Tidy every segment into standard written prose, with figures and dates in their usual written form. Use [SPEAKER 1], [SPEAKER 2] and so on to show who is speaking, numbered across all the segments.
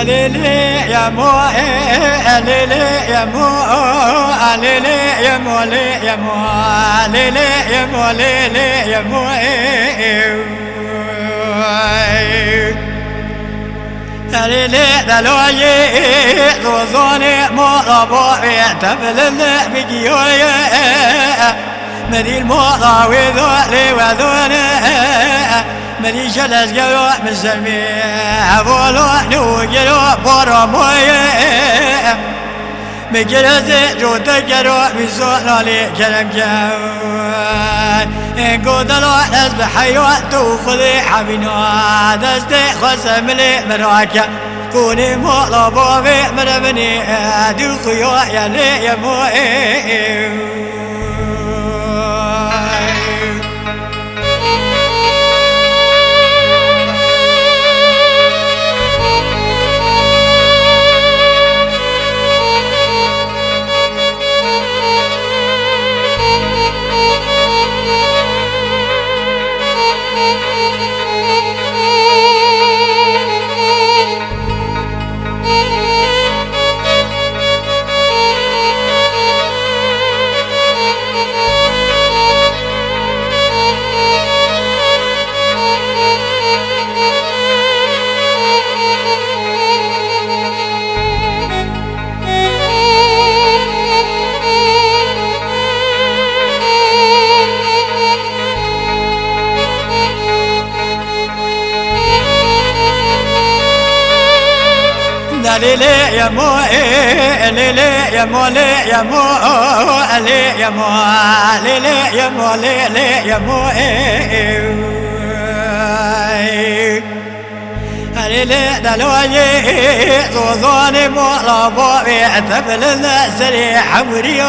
[SPEAKER 1] ليلي يا مو ليلي يا مو ليلي يا مو ليلي يا مو ليلي يا مو ليلي يا مو ليلي دلوي روزوني مو ربوي تبل بقيوي مدي المراوي ذولي وذولي مدي جلس قلو من سلمي أبولو نوكلو برموي مجلس جو تكرو من سؤالي كلام جاوي إن قدلو نسبح حيوات وخذي حبينو دستي خسم لي مراكا كوني مغلبو في مرمني دوخيو يا لي يا موي ليلي يا مو ليلي يا مو ليلي يا مو ليلي يا مو ليلي يا مو ليلي يا مو ليلي دلوي روزوني مو ربوي تبل السريح عمريو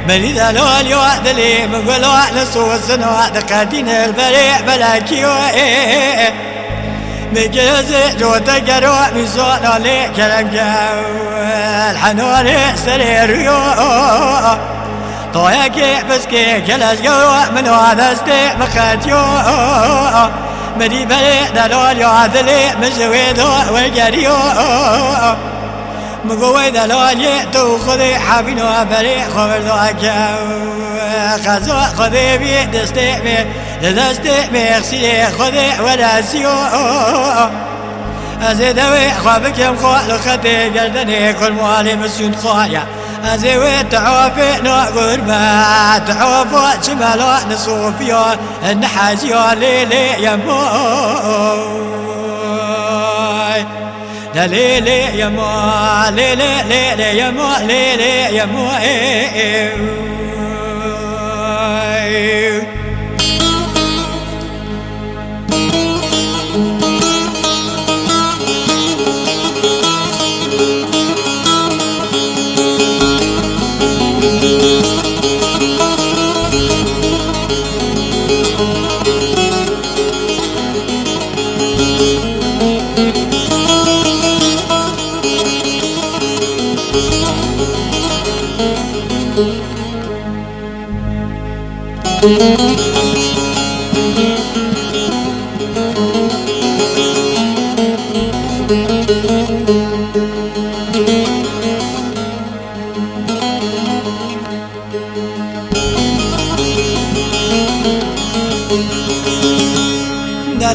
[SPEAKER 1] بلي دلول يوادلي مقولو نصوص نواد قادين البريع بلاكيو مجلس جو تقرو من صوت لي كلام جو الحنون سرير يو طويك بسكي كلاس جو من هذا استي مخاتيو مدي بلي دلول يعذلي مزويدو وقريو مقوي دلول يأتو خذي حابينو بري خبردو أكاو خزو خذي بي دستي بي دستي بي اغسلي خذي ولا سيو أزيدوي خوابك يم خوالو خطي قردني كل موالي مسيون خوايا أزيوي تعوفي نوع قربا تعوفو شمالو نصوفيو النحاجيو ليلي يموي ليلي يمو ليلي ليلي يمو ليلي يمو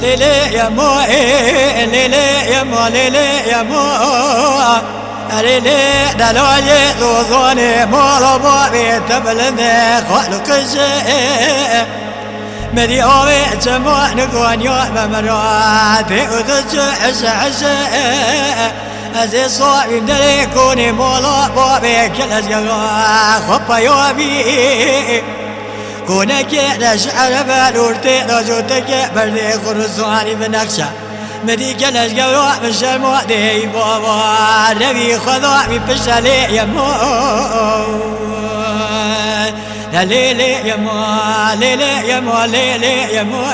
[SPEAKER 1] ليلي يا مو ليلي يا مو ليلي يا مو ليلي دلوي روزوني مو ربوي تبلني خلق الشيء مدي أوي جمو نقون يوم مراتي وذج عش أزي صوبي مدري كوني مو ربوي كل أزيغا خبا يومي كونك نشعر بالورتي رجوتك بردي خرزواني بنقشة مدي كلاش قولوا من شرمو دي بابا نبي خذوا ببشالي يمو ليلي يمو ليلي يمو ليلي يمو